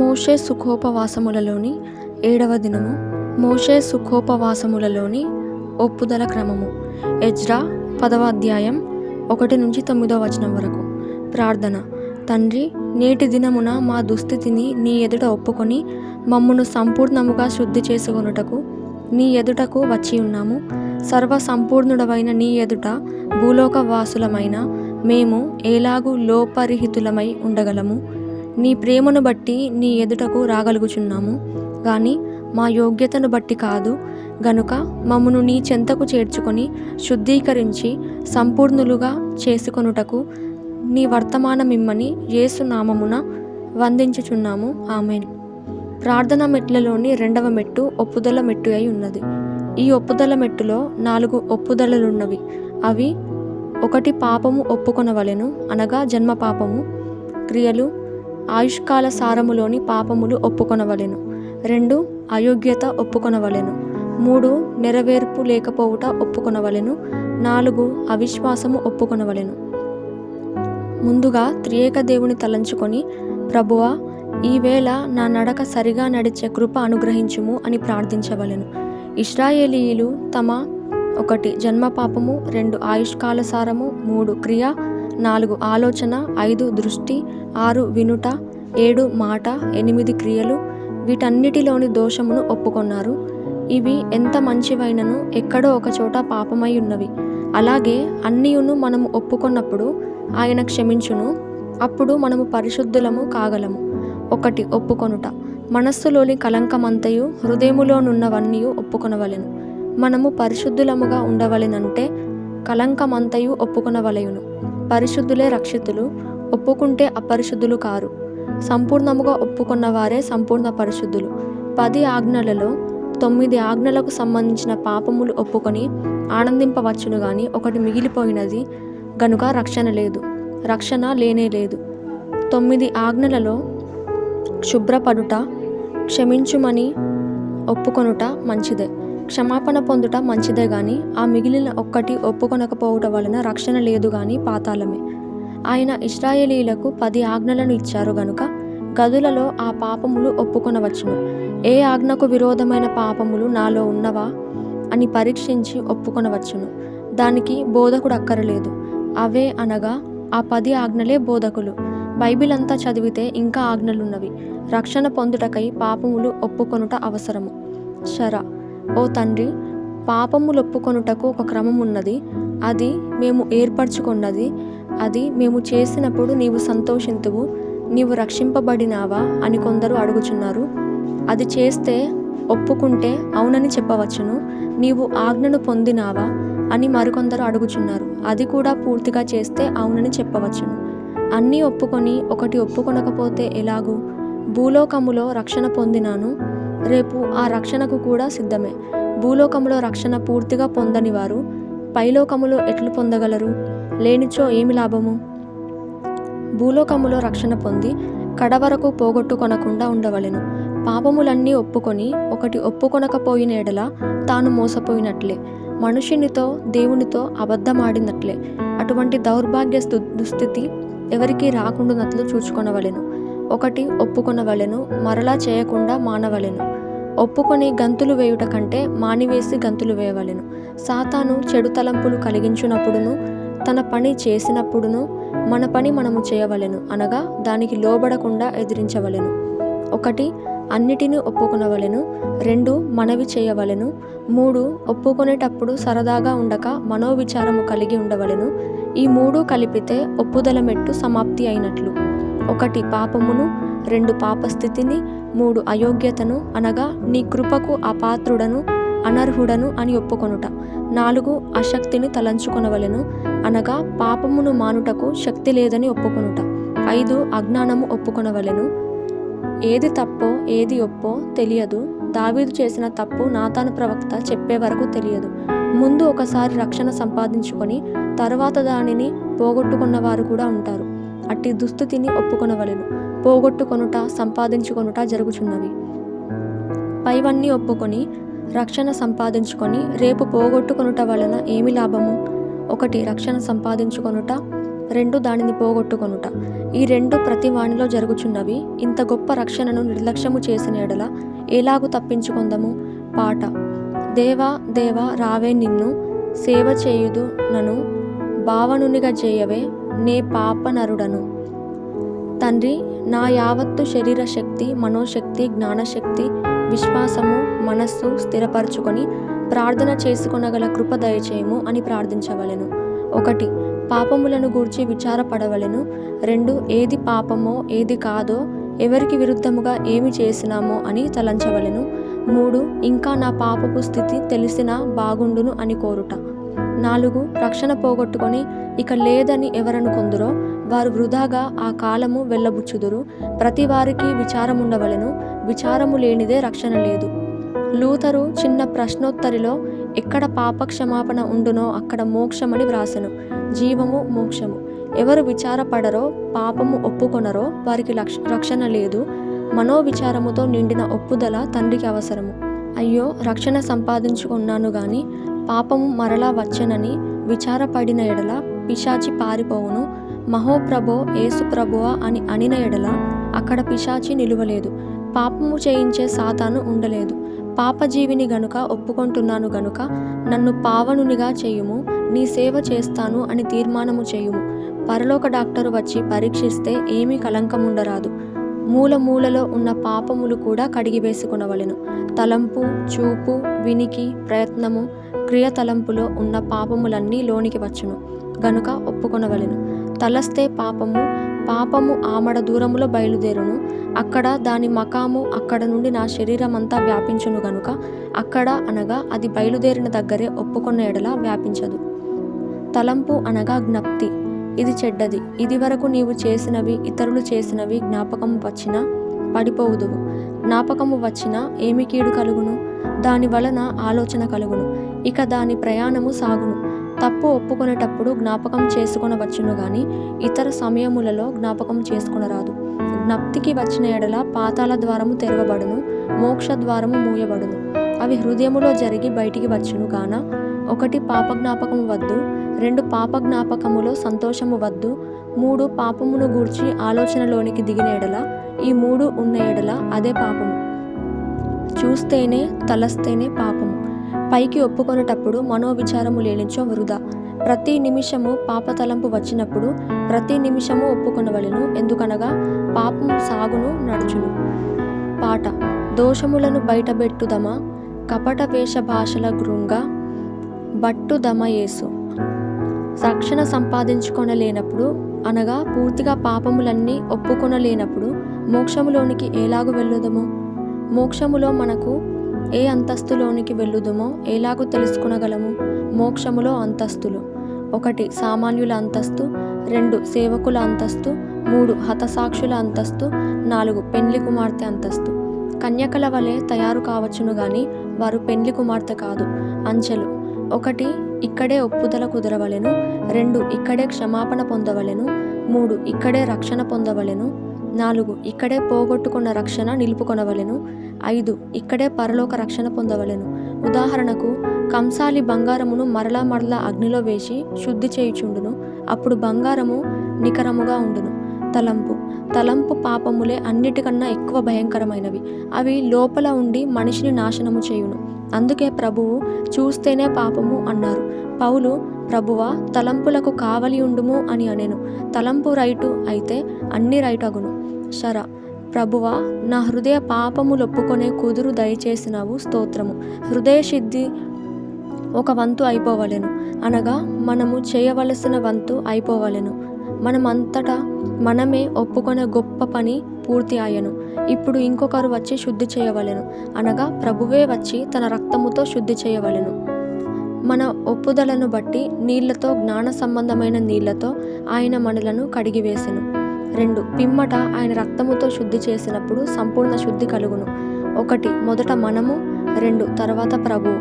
మోషే సుఖోపవాసములలోని 7వ దినము. మోషే సుఖోపవాసములలోని ఒప్పుదల క్రమము. ఎజ్రా 10వ అధ్యాయం 1-9 వచనం వరకు. ప్రార్థన. తండ్రి, నేటి దినమున మా దుస్థితిని నీ ఎదుట ఒప్పుకొని మమ్మును సంపూర్ణముగా శుద్ధి చేసుకొనుటకు నీ ఎదుటకు వచ్చి ఉన్నాము. సర్వ సంపూర్ణుడవైన నీ ఎదుట భూలోక వాసులమైన మేము ఎలాగూ లోపరిహితులమై ఉండగలము? నీ ప్రేమను బట్టి నీ ఎదుటకు రాగలుగుచున్నాము గాని మా యోగ్యతను బట్టి కాదు. గనుక మమ్మును నీ చెంతకు చేర్చుకొని శుద్ధీకరించి సంపూర్ణులుగా చేసుకొనుటకు నీ వర్తమానమిమ్మని యేసు నామమున వందించుచున్నాము. ఆమేన్. ప్రార్థన మెట్లలోని 2వ మెట్టు ఒప్పుదల మెట్టు అయి ఉన్నది. ఈ ఒప్పుదల మెట్టులో 4 ఒప్పుదలలున్నవి. అవి: 1 పాపము ఒప్పుకొనవలెను, అనగా జన్మ పాపము, క్రియలు, ఆయుష్కాల సారములోని పాపములు ఒప్పుకొనవలెను. 2 అయోగ్యత ఒప్పుకొనవలెను. 3 నెరవేర్పు లేకపోవుట ఒప్పుకొనవలెను. 4 అవిశ్వాసము ఒప్పుకొనవలెను. ముందుగా త్రియేక దేవుని తలంచుకొని, ప్రభువా, ఈవేళ నా నడక సరిగా నడిచే కృప అనుగ్రహించుము అని ప్రార్థించవలెను. ఇశ్రాయేలీయులు తమ 1 జన్మ పాపము, 2 ఆయుష్కాల సారము, 3 క్రియ, 4 ఆలోచన, 5 దృష్టి, 6 వినుట, 7 మాట, 8 క్రియలు, వీటన్నిటిలోని దోషమును ఒప్పుకొన్నారు. ఇవి ఎంత మంచివైనను ఎక్కడో ఒకచోట పాపమై ఉన్నవి. అలాగే అన్నియును మనము ఒప్పుకొన్నప్పుడు ఆయన క్షమించును. అప్పుడు మనము పరిశుద్ధులము కాగలము. 1 ఒప్పుకొనుట. మనస్సులోని కలంకమంతయు హృదయములోనున్నవన్నీయు ఒప్పుకొనవలెను. మనము పరిశుద్ధులముగా ఉండవలెనంటే కలంకమంతయు ఒప్పుకొనవలెను. పరిశుద్ధులే రక్షితులు, ఒప్పుకుంటే అపరిశుద్ధులు కారు. సంపూర్ణముగా ఒప్పుకొన్న వారే సంపూర్ణ పరిశుద్ధులు. 10 ఆజ్ఞలలో 9 ఆజ్ఞలకు సంబంధించిన పాపములు ఒప్పుకొని ఆనందింపవచ్చును గాని 1 మిగిలిపోయినది గనుక రక్షణ లేదు, రక్షణ లేనే లేదు. 9 ఆజ్ఞలలో శుభ్రపడుట, క్షమించుమని ఒప్పుకొనుట మంచిదే, క్షమాపణ పొందుట మంచిదే గాని ఆ మిగిలిన 1 ఒప్పుకొనకపోవుట వలన రక్షణ లేదు గాని పాతాళమే. ఆయన ఇశ్రాయేలీయులకు 10 ఆజ్ఞలను ఇచ్చారు గనుక గదులలో ఆ పాపములు ఒప్పుకొనవచ్చును. ఏ ఆజ్ఞకు విరోధమైన పాపములు నాలో ఉన్నవా అని పరీక్షించి ఒప్పుకొనవచ్చును. దానికి బోధకుడు అక్కరలేదు. అవే అనగా ఆ 10 ఆజ్ఞలే బోధకులు. బైబిల్ అంతా చదివితే ఇంకా ఆజ్ఞలున్నవి. రక్షణ పొందుటకై పాపములు ఒప్పుకొనుట అవసరము. శర. ఓ తండ్రి, పాపములొప్పుకొనుటకు ఒక క్రమం ఉన్నది. అది మేము ఏర్పరచుకొన్నది. అది మేము చేసినప్పుడు నీవు సంతోషింతువు. నీవు రక్షింపబడినావా అని కొందరు అడుగుచున్నారు. అది చేస్తే ఒప్పుకుంటే అవునని చెప్పవచ్చును. నీవు ఆజ్ఞను పొందినావా అని మరికొందరు అడుగుచున్నారు. అది కూడా పూర్తిగా చేస్తే అవునని చెప్పవచ్చును. అన్నీ ఒప్పుకొని 1 ఒప్పుకొనకపోతే ఎలాగు? భూలోకములో రక్షణ పొందినాను, రేపు ఆ రక్షణకు కూడా సిద్ధమే. భూలోకములో రక్షణ పూర్తిగా పొందని వారు పైలోకములో ఎట్లు పొందగలరు? లేనిచో ఏమి లాభము? భూలోకములో రక్షణ పొంది కడవరకు పోగొట్టుకొనకుండా ఉండవలెను. పాపములన్నీ ఒప్పుకొని 1 ఒప్పుకొనకపోయిన ఎడల తాను మోసపోయినట్లే, మనుషునితో దేవునితో అబద్ధమాడినట్లే. అటువంటి దౌర్భాగ్య దుస్థితి ఎవరికీ రాకుండానట్లు చూచుకొనవలెను. 1 ఒప్పుకొనవలెను, మరలా చేయకుండా మానవలెను. ఒప్పుకొని గంతులు వేయుట కంటే మానివేసి గంతులు వేయవలెను. సాతాను చెడు తలంపులు కలిగించునప్పుడును తన పని చేసినప్పుడును మన పని మనము చేయవలెను, అనగా దానికి లోబడకుండా ఎదిరించవలెను. 1 అన్నిటినీ ఒప్పుకొనవలెను. 2 మనవి చేయవలెను. 3 ఒప్పుకొనేటప్పుడు సరదాగా ఉండక మనోవిచారము కలిగి ఉండవలెను. ఈ 3 కలిపితే ఒప్పుదల మెట్టు సమాప్తి అయినట్లు. 1 పాపమును, 2 పాపస్థితిని, 3 అయోగ్యతను, అనగా నీ కృపకు అపాత్రుడను, అనర్హుడను అని ఒప్పుకొనుట. 4 అశక్తిని తలంచుకొనవలెను, అనగా పాపమును మానుటకు శక్తి లేదని ఒప్పుకొనుట. 5 అజ్ఞానము ఒప్పుకొనవలెను. ఏది తప్పో ఏది ఒప్పో తెలియదు. దావీదు చేసిన తప్పు నాతాను ప్రవక్త చెప్పే వరకు తెలియదు. ముందు ఒకసారి రక్షణ సంపాదించుకొని తరువాత దానిని పోగొట్టుకున్నవారు కూడా ఉంటారు. అట్టి దుస్థితిని ఒప్పుకొనవలెను. పోగొట్టుకొనుట, సంపాదించుకొనుట జరుగుచున్నవి. పైవన్నీ ఒప్పుకొని రక్షణ సంపాదించుకొని రేపు పోగొట్టుకొనుట వలన ఏమి లాభము? 1 రక్షణ సంపాదించుకొనుట, రెండు దానిని పోగొట్టుకొనుట. ఈ రెండు ప్రతి వానిలో జరుగుచున్నవి. ఇంత గొప్ప రక్షణను నిర్లక్ష్యము చేసిన ఎడల ఎలాగు తప్పించుకొందము? పాట. దేవా దేవా రావే నిన్ను సేవ చేయుదు నను భావనునిగా చేయవే నే పాపనరుడను. తండ్రి, నా యావత్తు శరీర శక్తి, మనోశక్తి, జ్ఞానశక్తి, విశ్వాసము, మనస్సు స్థిరపరచుకొని ప్రార్థన చేసుకొనగల కృప దయచేయము అని ప్రార్థించవలెను. 1. పాపములను గూర్చి విచారపడవలెను. 2. ఏది పాపమో ఏది కాదో, ఎవరికి విరుద్ధముగా ఏమి చేసినామో అని తలంచవలెను. 3. ఇంకా నా పాపపు స్థితి తెలిసినా బాగుండును అని కోరుట. 4. రక్షణ పోగొట్టుకొని ఇక లేదని ఎవరనుకొందురో వారు వృధాగా ఆ కాలము వెళ్ళబుచ్చుదురు. ప్రతి వారికి విచారముండవలెను. విచారము లేనిదే రక్షణ లేదు. లూథరు చిన్న ప్రశ్నోత్తరిలో ఎక్కడ పాప క్షమాపణ ఉండునో అక్కడ మోక్షమని వ్రాసెను. జీవము, మోక్షము. ఎవరు విచారపడరో, పాపము ఒప్పుకొనరో వారికి రక్షణ లేదు. మనోవిచారముతో నిండిన ఒప్పుదల తండ్రికి అవసరము. అయ్యో, రక్షణ సంపాదించుకున్నాను గాని పాపము మరలా వచ్చెనని విచారపడిన ఎడల పిశాచి పారిపోవును. మహోప్రభో యేసు ప్రభువా అని అనిన ఎడల అక్కడ పిశాచి నిలువలేదు. పాపము చేయించే సాతాను ఉండలేదు. పాపజీవిని గనుక ఒప్పుకొంటున్నాను గనుక నన్ను పావనునిగా చేయుము, నీ సేవ చేస్తాను అని తీర్మానము చేయుము. పరలోక డాక్టరు వచ్చి పరీక్షిస్తే ఏమీ కలంకముండరాదు. మూలలో ఉన్న పాపములు కూడా కడిగివేసుకొనవలెను. తలంపు, చూపు, వినికి, ప్రయత్నము, క్రియ తలంపులో ఉన్న పాపములన్నీ లోనికి వచ్చును గనుక ఒప్పుకొనవలెను. తలస్తే పాపము ఆమడ దూరములో బయలుదేరును. అక్కడ దాని మకాము అక్కడ నుండి నా శరీరమంతా వ్యాపించును గనుక అక్కడ అనగా అది బయలుదేరిన దగ్గరే ఒప్పుకొన్న ఎడల వ్యాపించదు. తలంపు అనగా జ్ఞప్తి. ఇది చెడ్డది. ఇది వరకు నీవు చేసినవి, ఇతరులు చేసినవి జ్ఞాపకము వచ్చినా పడిపోవుదువు. జ్ఞాపకము వచ్చినా ఏమి కీడు కలుగును? దాని వలన ఆలోచన కలుగును. ఇక దాని ప్రయాణము సాగును. తప్పు ఒప్పుకొనేటప్పుడు జ్ఞాపకం చేసుకొనవచ్చును గాని ఇతర సమయములలో జ్ఞాపకం చేసుకొనరాదు. జ్ఞప్తికి వచ్చిన ఎడల పాతాళ ద్వారము తెరవబడును, మోక్ష ద్వారము మూయబడును. అవి హృదయములో జరిగి బయటికి వచ్చును గాన 1. పాప జ్ఞాపకము వద్దు. 2. పాప జ్ఞాపకములో సంతోషము వద్దు. 3. పాపమును గూర్చి ఆలోచనలోనికి దిగిన ఎడల, ఈ 3 ఉన్న ఎడల అదే పాపము. చూస్తేనే తలస్తేనే పాపము. పైకి ఒప్పుకొనేటప్పుడు మనోవిచారము లేనిచో వృధా. ప్రతి నిమిషము పాపతలంపు వచ్చినప్పుడు ప్రతి నిమిషము ఒప్పుకొనవలెను. ఎందుకనగా పాపము సాగును నడుచును. పాట. దోషములను బయటబెట్టుదమా కపట వేష భాషల గృంగ బట్టుదమ యేసు. రక్షణ సంపాదించుకొనలేనప్పుడు అనగా పూర్తిగా పాపములన్నీ ఒప్పుకొనలేనప్పుడు మోక్షములోనికి ఎలాగు వెళ్ళుదము? మోక్షములో మనకు ఏ అంతస్తులోనికి వెళ్ళుదుమో ఎలాగూ తెలుసుకొనగలము? మోక్షములో అంతస్తులు: 1. సామాన్యుల అంతస్తు. 2. సేవకుల అంతస్తు. 3. హతసాక్షుల అంతస్తు. 4. పెండ్లి కుమార్తె అంతస్తు. కన్యకల వలె తయారు కావచ్చును గాని వారు పెండ్లి కుమార్తె కాదు. అంచెలు: 1. ఇక్కడే ఒప్పుదల కుదరవలెను. 2. ఇక్కడే క్షమాపణ పొందవలెను. 3. ఇక్కడే రక్షణ పొందవలెను. 4. ఇక్కడే పోగొట్టుకున్న రక్షణ నిలుపుకొనవలెను. 5. ఇక్కడే పరలోక రక్షణ పొందవలెను. ఉదాహరణకు, కంసాలి బంగారమును మరలా అగ్నిలో వేసి శుద్ధి చేయుచుండును. అప్పుడు బంగారము నికరముగా ఉండును. తలంపు పాపములే అన్నిటికన్నా ఎక్కువ భయంకరమైనవి. అవి లోపల ఉండి మనిషిని నాశనము చేయును. అందుకే ప్రభువు చూస్తేనే పాపము అన్నారు. పౌలు, ప్రభువా తలంపులకు కావలి ఉండుము అని అనెను. తలంపు రైటు అయితే అన్ని రైటగును. శర: ప్రభువా, నా హృదయ పాపములొప్పుకొనే కుదురు దయచేసినావు, స్తోత్రము. హృదయ శుద్ధి ఒక వంతు అయిపోవలెను, అనగా మనము చేయవలసిన వంతు అయిపోవలెను. మనమంతటా మనమే ఒప్పుకొనే గొప్ప పని పూర్తి అయ్యను. ఇప్పుడు ఇంకొకరు వచ్చి శుద్ధి చేయవలెను, అనగా ప్రభువే వచ్చి తన రక్తముతో శుద్ధి చేయవలెను. మన ఒప్పుదలను బట్టి నీళ్లతో, జ్ఞాన సంబంధమైన నీళ్లతో ఆయన మనలను కడిగివేసెను. 2. పిమ్మట ఆయన రక్తముతో శుద్ధి చేసినప్పుడు సంపూర్ణ శుద్ధి కలుగును. 1. మొదట మనము, 2. తర్వాత ప్రభువు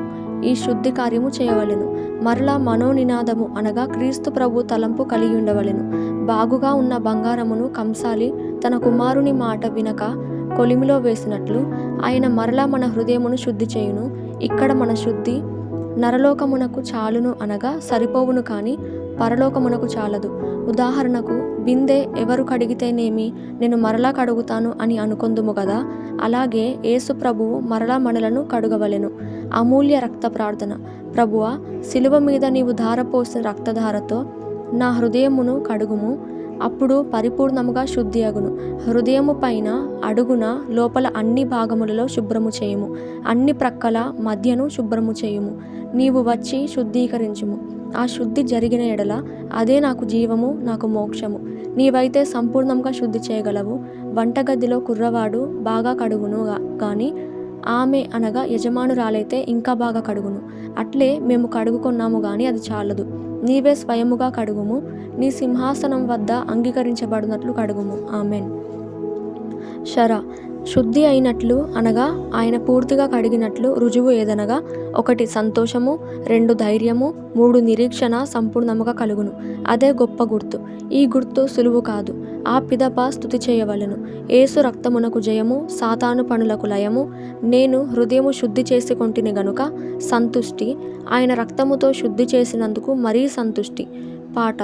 ఈ శుద్ధి కార్యము చేయవలెను. మరలా మనోనినాదము అనగా క్రీస్తు ప్రభు తలంపు కలిగి ఉండవలెను. బాగుగా ఉన్న బంగారమును కంసాలి తన కుమారుని మాట వినక కొలిమిలో వేసినట్లు ఆయన మరలా మన హృదయమును శుద్ధి చేయును. ఇక్కడ మన శుద్ధి నరలోకమునకు చాలును అనగా సరిపోవును, కానీ పరలోకమునకు చాలదు. ఉదాహరణకు, బిందె ఎవరు కడిగితేనేమి, నేను మరలా కడుగుతాను అని అనుకొందుము గదా. అలాగే యేసు ప్రభువు మరలా మనలను కడుగవలెను. అమూల్య రక్త ప్రార్థన. ప్రభువా, శిలువ మీద నీవు ధారపోసిన రక్తధారతో నా హృదయమును కడుగుము. అప్పుడు పరిపూర్ణముగా శుద్ధి అగును. హృదయము పైన, అడుగున, లోపల అన్ని భాగములలో శుభ్రము చేయుము. అన్ని ప్రక్కల మధ్యను శుభ్రము చేయుము. నీవు వచ్చి శుద్ధీకరించుము. ఆ శుద్ధి జరిగిన ఎడల అదే నాకు జీవము, నాకు మోక్షము. నీవైతే సంపూర్ణంగా శుద్ధి చేయగలవు. వంటగదిలో కుర్రవాడు బాగా కడుగును గాని ఆమె అనగా యజమానురాలైతే ఇంకా బాగా కడుగును. అట్లే మేము కడుగుకొన్నాము గాని అది చాలదు. నీవే స్వయముగా కడుగుము. నీ సింహాసనం వద్ద అంగీకరించబడినట్లు కడుగుము. ఆమెన్. షరా. శుద్ధి అయినట్లు అనగా ఆయన పూర్తిగా కడిగినట్లు రుజువు ఏదనగా 1 సంతోషము, 2 ధైర్యము, 3 నిరీక్షణ సంపూర్ణముగా కలుగును. అదే గొప్ప గుర్తు. ఈ గుర్తు సులువు కాదు. ఆ పిదప స్తుతి చేయవలెను. యేసు రక్తమునకు జయము, సాతాను పనులకు లయము. నేను హృదయము శుద్ధి చేసుకొంటిని గనుక సంతుష్టి. ఆయన రక్తముతో శుద్ధి చేసినందుకు మరీ సంతుష్టి. పాట.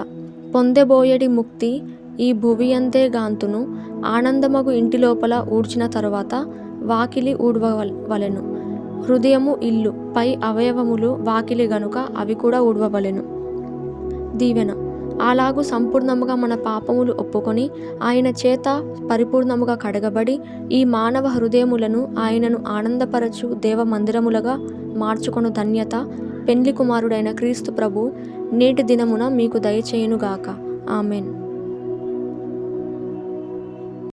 పొందెబోయెడి ముక్తి ఈ భువియందే గాంతును. ఆనందమగు ఇంటి లోపల ఊడ్చిన తరువాత వాకిలి ఊడ్వవలెను. హృదయము ఇల్లు, పై అవయవములు వాకిలి గనుక అవి కూడా ఊడ్వవలెను. దీవెన. అలాగు సంపూర్ణముగా మన పాపములు ఒప్పుకొని ఆయన చేత పరిపూర్ణముగా కడగబడి ఈ మానవ హృదయములను ఆయనను ఆనందపరచు దేవ మందిరములుగా మార్చుకొను ధన్యత పెండ్లి కుమారుడైన క్రీస్తు ప్రభు నేటి దినమున మీకు దయచేయునుగాక. ఆమెన్.